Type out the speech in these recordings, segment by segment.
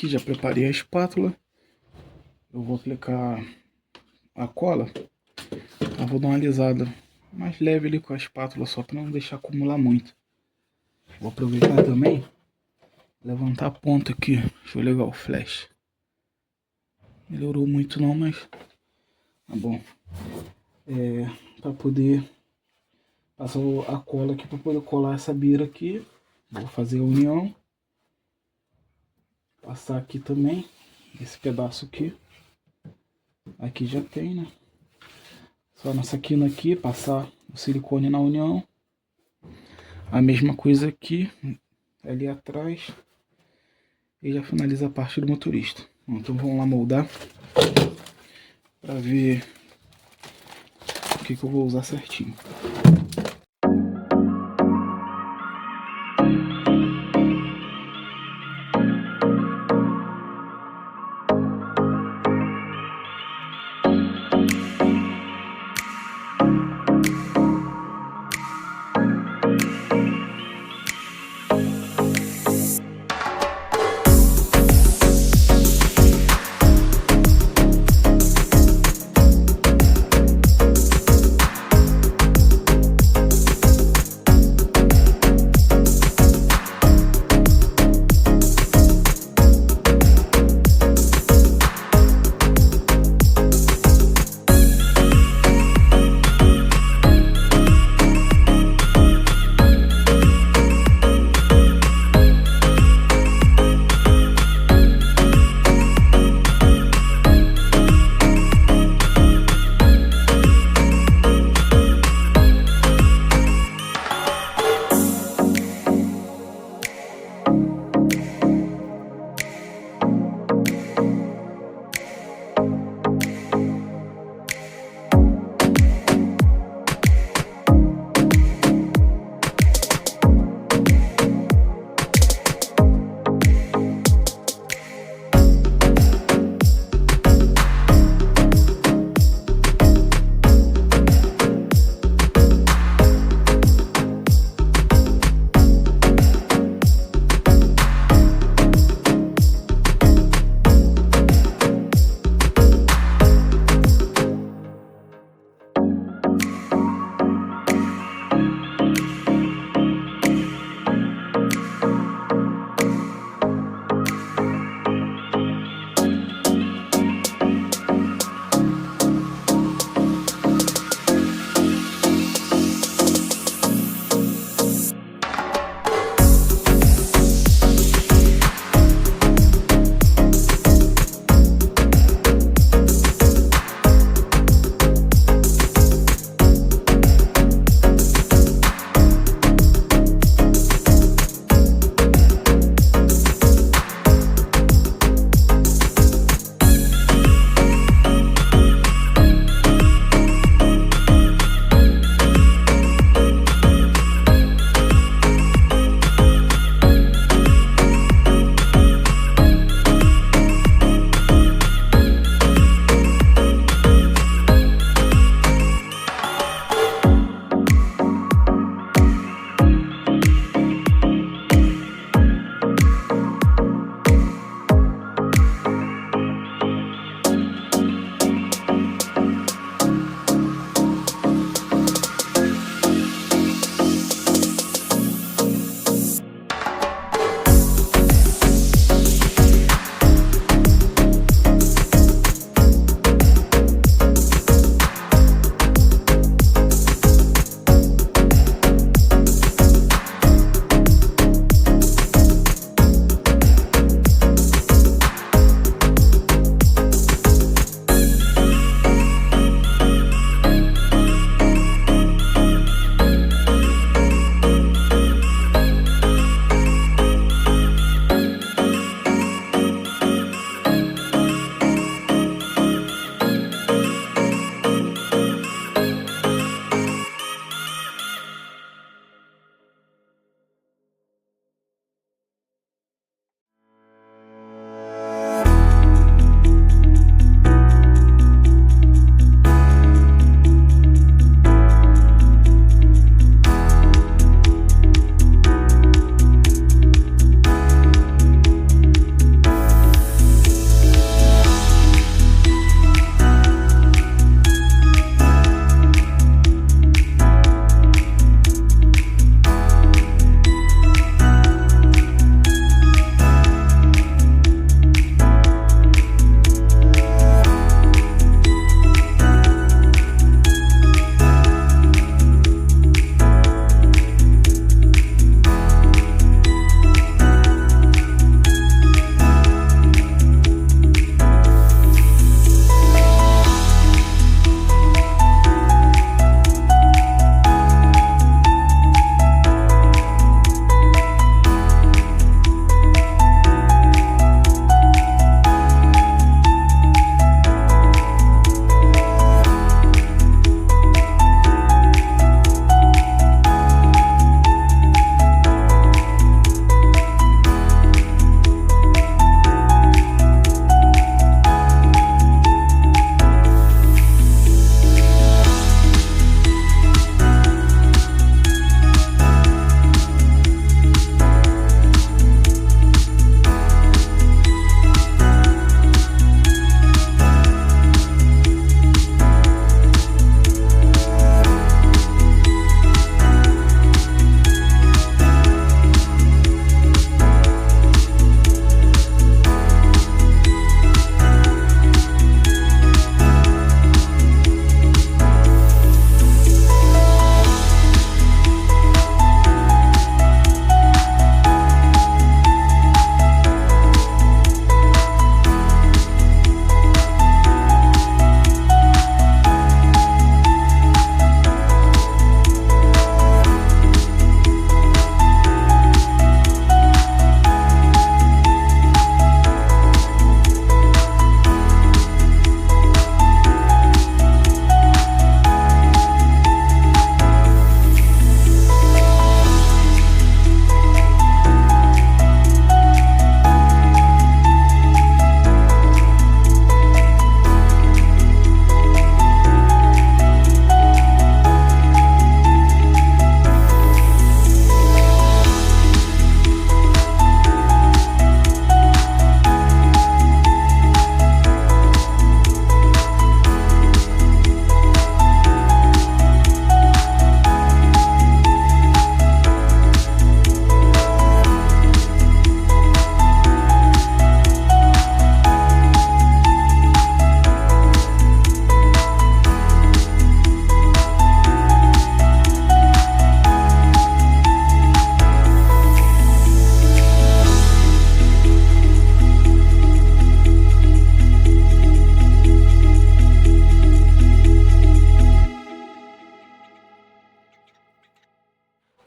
aqui, já preparei a espátula. Eu vou aplicar a cola. Eu vou dar uma alisada mais leve ali com a espátula, só para não deixar acumular muito. Vou aproveitar também, levantar a ponta aqui. Deixa eu ligar o flash. Melhorou muito não, mas tá bom. Para poder passar a cola aqui, para poder colar essa beira aqui. Vou fazer a união. Passar aqui também, esse pedaço aqui. Aqui já tem, né? Só nessa quina aqui, passar o silicone na união. A mesma coisa aqui, ali atrás. E já finaliza a parte do motorista. Então vamos lá moldar para ver o que eu vou usar certinho.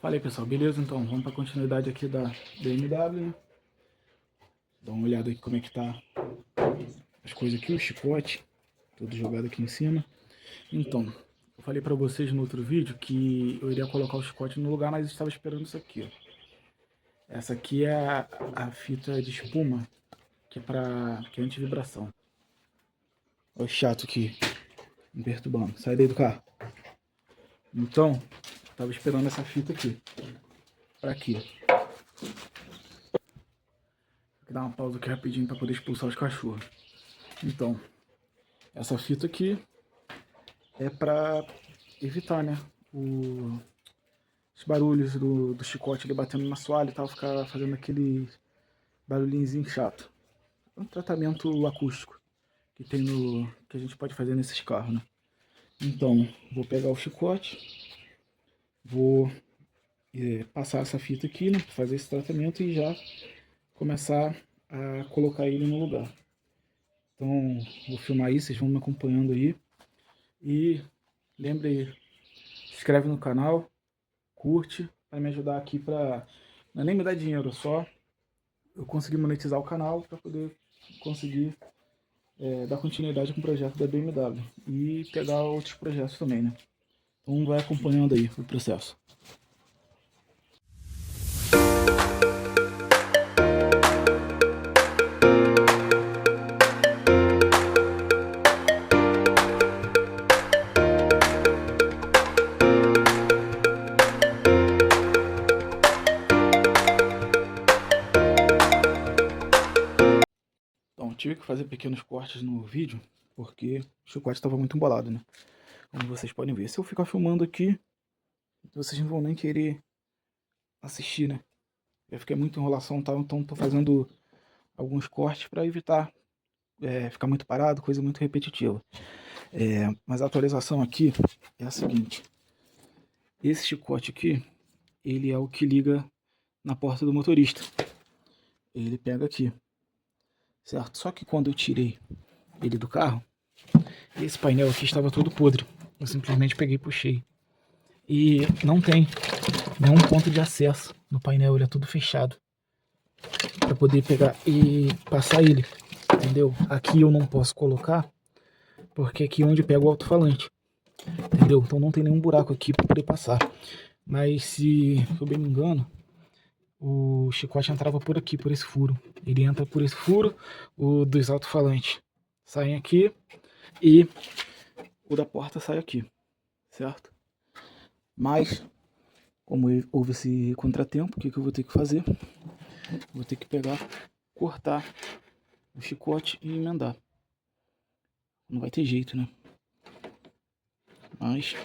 Falei, pessoal, beleza? Então, vamos para a continuidade aqui da BMW, né? Dá uma olhada aqui como é que tá as coisas aqui, o chicote, tudo jogado aqui em cima. Então, eu falei para vocês no outro vídeo que eu iria colocar o chicote no lugar, mas estava esperando isso aqui, ó. Essa aqui é a fita de espuma, que é anti-vibração. Olha o chato aqui, me perturbando. Sai daí do carro. Então, tava esperando essa fita aqui. Pra quê? Vou dar uma pausa aqui rapidinho para poder expulsar os cachorros. Então, essa fita aqui é para evitar, né, os barulhos do chicote ali batendo na soalha e tal, ficar fazendo aquele barulhinho chato. É um tratamento acústico que a gente pode fazer nesses carros, né? Então, vou pegar o chicote, vou passar essa fita aqui, né, fazer esse tratamento e já começar a colocar ele no lugar. Então, vou filmar isso, vocês vão me acompanhando aí. E lembre, se inscreve no canal, curte, para me ajudar aqui para... Não é nem me dar dinheiro, só eu conseguir monetizar o canal para poder conseguir dar continuidade com o projeto da BMW. E pegar outros projetos também, né? Então vai acompanhando aí o processo. Então, tive que fazer pequenos cortes no vídeo, porque o chicote estava muito embolado, né? Como vocês podem ver. Se eu ficar filmando aqui, vocês não vão nem querer assistir, né? Eu fiquei muito enrolação, tá? Então tô fazendo alguns cortes para evitar ficar muito parado, coisa muito repetitiva. Mas a atualização aqui é a seguinte. Esse chicote aqui, ele é o que liga na porta do motorista. Ele pega aqui, certo? Só que quando eu tirei ele do carro, esse painel aqui estava todo podre. Eu simplesmente peguei e puxei. E não tem nenhum ponto de acesso no painel, ele é tudo fechado. Para poder pegar e passar ele, entendeu? Aqui eu não posso colocar, porque aqui é onde pega o alto-falante, entendeu? Então não tem nenhum buraco aqui para poder passar. Mas se eu bem me engano, o chicote entrava por aqui, por esse furo. Ele entra por esse furo, o dos alto-falantes saem aqui e o da porta sai aqui, certo? Mas, como houve esse contratempo, o que eu vou ter que fazer? Vou ter que pegar, cortar o chicote e emendar. Não vai ter jeito, né? Mas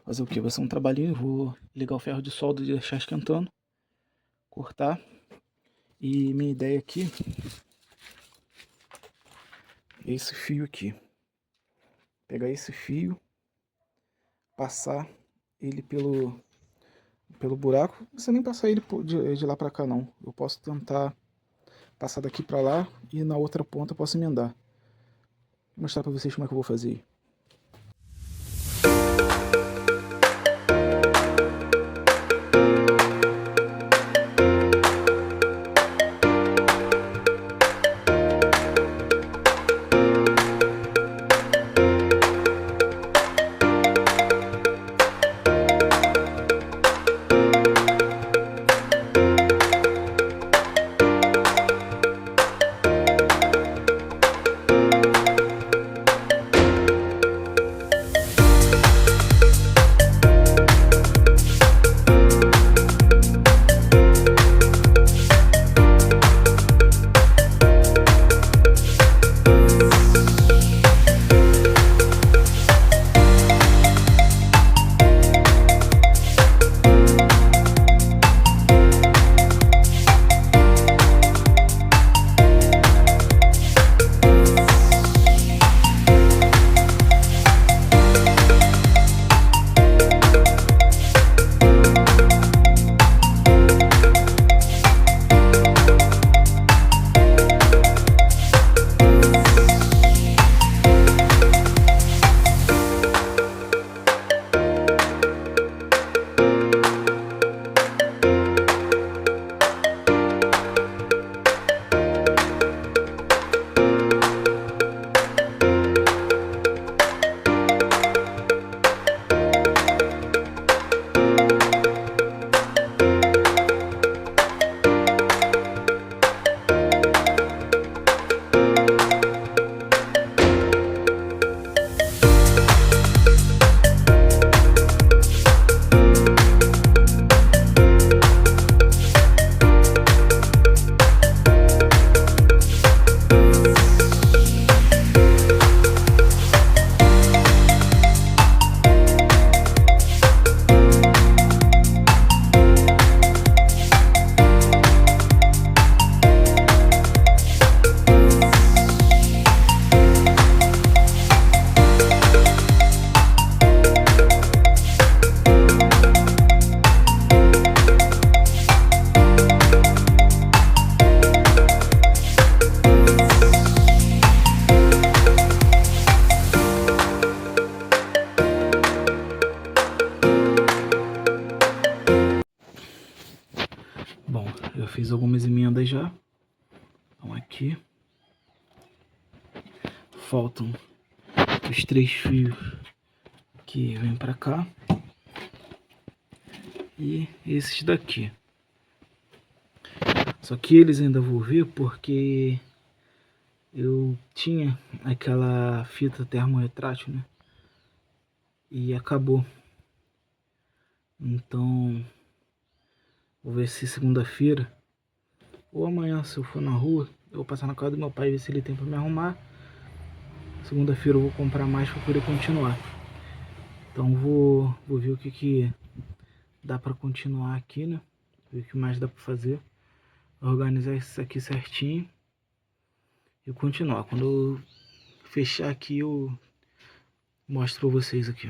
fazer o que? Vai ser um trabalhinho. Vou ligar o ferro de solda e deixar esquentando, cortar. E minha ideia aqui é esse fio aqui. Pegar esse fio, passar ele pelo buraco. Não precisa nem passar ele de lá pra cá, não. Eu posso tentar passar daqui pra lá e na outra ponta eu posso emendar. Vou mostrar pra vocês como é que eu vou fazer. faltam os 3 fios que vem pra cá e esses daqui. Só que eles ainda vou ver porque eu tinha aquela fita termorretrátil, né? E acabou. Então vou ver se segunda-feira ou amanhã, se eu for na rua, eu vou passar na casa do meu pai ver se ele tem pra me arrumar. Segunda-feira eu vou comprar mais para poder continuar. Então vou ver o que dá para continuar aqui, né? Ver o que mais dá para fazer. Organizar isso aqui certinho e continuar. Quando eu fechar aqui, eu mostro para vocês aqui.